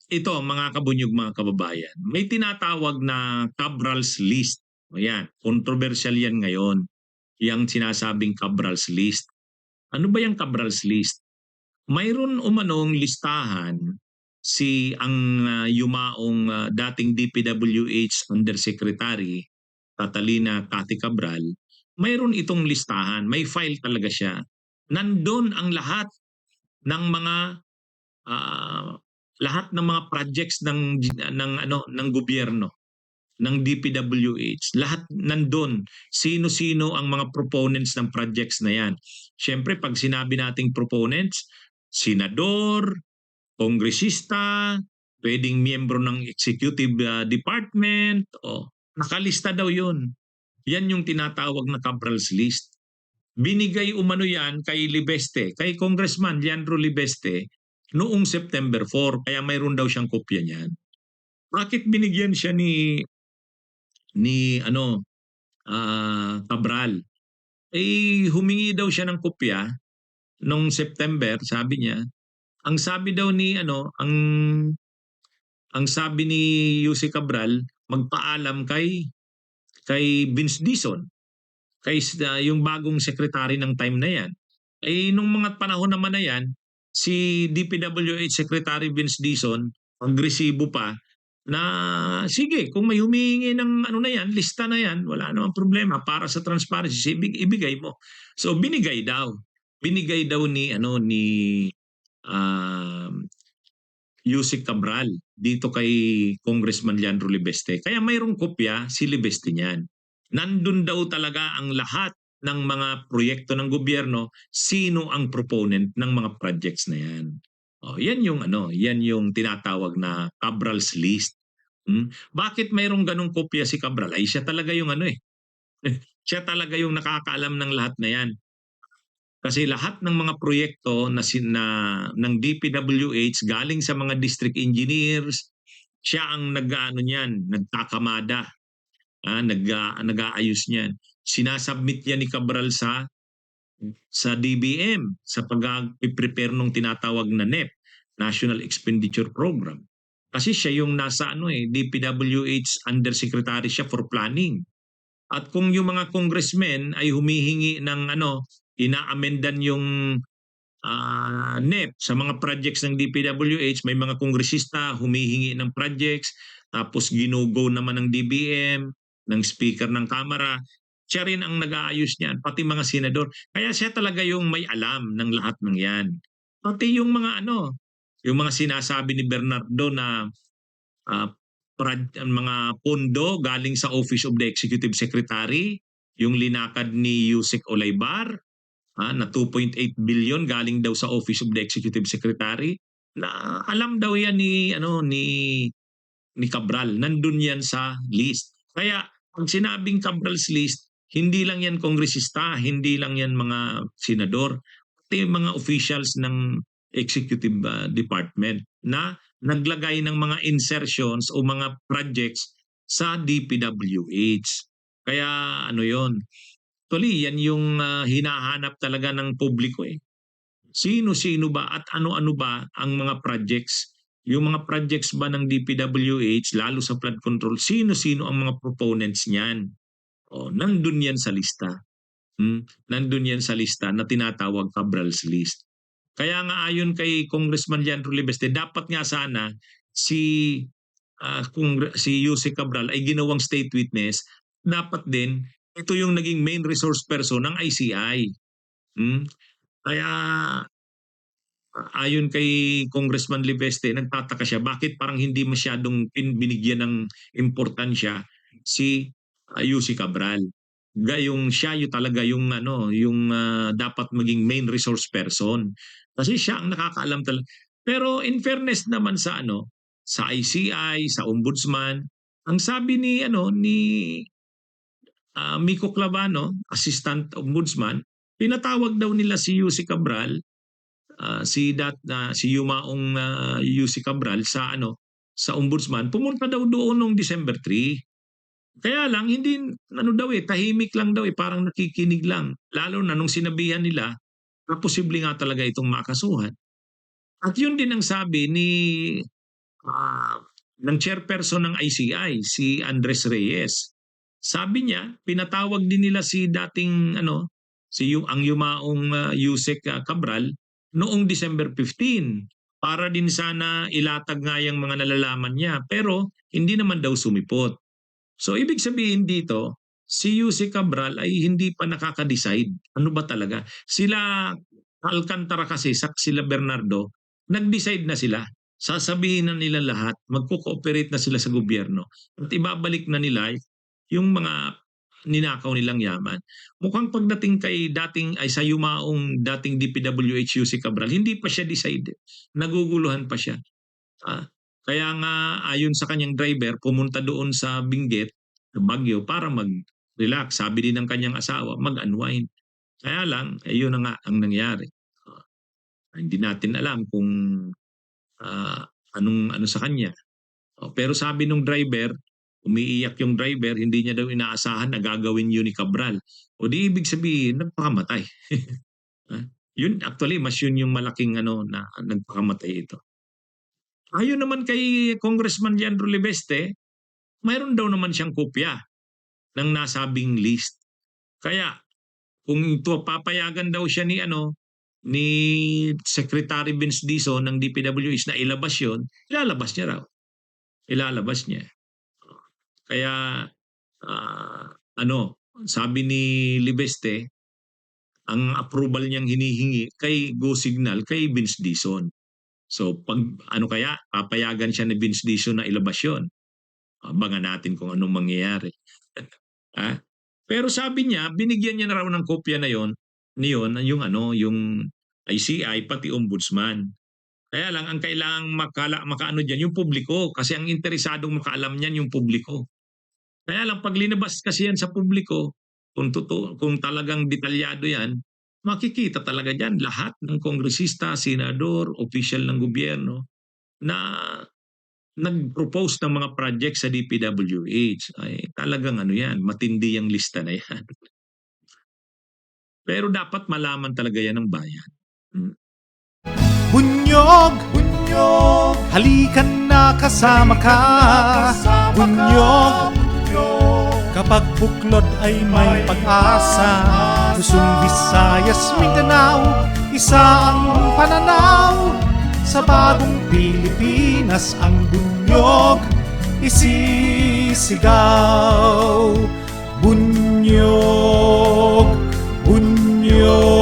ito mga kabunyog, mga kababayan, may tinatawag na Cabral's List. Ayan, controversial yan ngayon, yang sinasabing Cabral's List. Ano ba yung Cabral's List? Mayroon umanong listahan ang dating DPWH Undersecretary Catalina Cathy Cabral. Mayroon itong listahan, may file talaga siya. Nandun ang ng mga ah, lahat ng mga projects ng gobyerno, ng DPWH, lahat nandun. Sino-sino ang mga proponents ng projects na yan. Siyempre, pag sinabi nating proponents, senador, kongresista, pwedeng miyembro ng executive department, nakalista daw yun. Yan yung tinatawag na Cabral's List. Binigay umano yan kay Libeste, kay Congressman Leandro Libeste, noong September 4, kaya mayroon daw siyang kopya niyan. Bakit binigyan siya ni Cabral? Humingi daw siya ng kopya noong September, sabi niya. Ang sabi daw ang sabi ni Yuse Cabral, magpaalam kay Vince Dizon, yung bagong secretary ng time na yan. Nung mga panahon naman na yan, si DPWH Secretary Vince Dizon, agresibo pa, na sige, kung may humihingi ng ano na yan, lista na yan, wala namang problema para sa transparency, ibigay mo. So binigay daw. Binigay daw ni um, Yusek Cabral dito kay Congressman Leandro Libeste. Kaya mayroong kopya si Libeste niyan. Nandun daw talaga ang lahat ng mga proyekto ng gobyerno, sino ang proponent ng mga projects na yan. Yan yung tinatawag na Cabral's List. Bakit mayroong ganung kopya si Cabral? Siya talaga yung siya talaga yung nakakaalam ng lahat na yan. Kasi lahat ng mga proyekto ng DPWH galing sa mga district engineers, siya ang niyan, nagkakamada, nag-aayos niyan. Sinasubmit yan ni Cabral sa DBM sa pag-prepare ng tinatawag na NEP, National Expenditure Program. Kasi siya yung nasa DPWH Undersecretary siya for Planning. At kung yung mga congressmen ay humihingi ng ina-amendan yung NEP sa mga projects ng DPWH, may mga kongresista humihingi ng projects, tapos ginugo naman ng DBM, ng speaker ng Kamara, siya rin ang nag-aayos niyan, pati mga senador. Kaya siya talaga yung may alam ng lahat ng yan. Pati yung yung mga sinasabi ni Bernardo na uh, mga pondo galing sa Office of the Executive Secretary, yung linakad ni Yusek Olaybar, na 2.8 billion galing daw sa Office of the Executive Secretary, na alam daw yan ni Cabral, nandun yan sa list. Kaya pag sinabing Cabral's List, hindi lang yan kongresista, hindi lang yan mga senador, pati mga officials ng executive department na naglagay ng mga insertions o mga projects sa DPWH. Kaya yon. Actually, yan yung hinahanap talaga ng publiko Sino-sino ba at ano-ano ba ang mga projects? Yung mga projects ba ng DPWH, lalo sa flood control, sino-sino ang mga proponents niyan? Nandun yan sa lista. Nandun yan sa lista na tinatawag Cabral's List. Kaya nga ayon kay Congressman Leandro Libeste, dapat nga sana si Yuse Cabral ay ginawang state witness, dapat din ito yung naging main resource person ng ICI. Kaya ayon kay Congressman Libeste, nagtataka siya bakit parang hindi masyadong binigyan ng importansya si Yuse Cabral. Yung siya yung talaga yung dapat maging main resource person. Kasi siya ang nakakaalam talaga. Pero in fairness naman sa ICI, sa ombudsman, ang sabi ni Miko Clavano, assistant ombudsman, pinatawag daw nila si Yuse Cabral, si Yumaong Yuse Cabral sa ombudsman, pumunta daw doon noong December 3. Kaya lang hindi tahimik lang daw parang nakikinig lang. Lalo na nung sinabihan nila na posible nga talaga itong makasuhan. At yun din ang sabi ah, ng chairperson ng ICI, si Andres Reyes. Sabi niya, pinatawag din nila si dating ang yumaong Yusek Cabral noong December 15 para din sana ilatag nga yung mga nalalaman niya, pero hindi naman daw sumipot. So ibig sabihin dito, si Yusek Cabral ay hindi pa nakaka-decide. Ano ba talaga? Sila Alcantara kasi, sila Bernardo, nag-decide na sila. Sasabihin na nila lahat, magko-cooperate na sila sa gobyerno at ibabalik na nila yung mga ninakaw nilang yaman. Mukhang pagdating kay sa yumaong dating DPWH Yusek Cabral, hindi pa siya decide. Naguguluhan pa siya. Ah, Kaya nga ayon sa kanyang driver, pumunta doon sa Benguet, sa Baguio para mag-relax. Sabi din ng kanyang asawa, mag-unwind. Kaya lang, yun na nga ang nangyari. Hindi natin alam kung anong ano sa kanya. Pero sabi nung driver, umiiyak yung driver, hindi niya daw inaasahan na gagawin yun ni Cabral. O di ibig sabihin, nagpakamatay. Yun, actually, mas yun yung malaking na nagpakamatay ito. Ayon naman kay Congressman Leandro Libeste, mayroon daw naman siyang kopya ng nasabing list. Kaya kung ito papayagan daw siya ni Secretary Vince Dizon ng DPWH na ilabas 'yon, ilalabas niya raw. Ilalabas niya. Kaya ah, sabi ni Libeste, ang approval niyang hinihingi kay Go Signal kay Vince Dizon. So pag kaya papayagan siya ni Vince Dizon na ilabas 'yon. Abangan natin kung anong mangyayari. Ah, Pero sabi niya, binigyan niya na raw ng kopya na 'yon, niyon yung ICI pati ombudsman. Kaya lang ang kailangang makaano diyan yung publiko kasi ang interesadong makaalam niyan yung publiko. Kaya lang pag linabas kasi yan sa publiko, kung talagang detalyado yan, makikita talaga diyan lahat ng kongresista, senador, opisyal ng gobyerno na nag-propose ng mga project sa DPWH. Ay talagang yan, matindi ang lista na yan. Pero dapat malaman talaga yan ng bayan. Bunyog, bunyog, halikan na kasama ka. Bunyog, kapag buklod ay may pag-asa. Luzon, Visayas, Mindanao, isa ang pananaw. Sa bagong Pilipinas ang bunyog isisigaw. Bunyog, bunyog.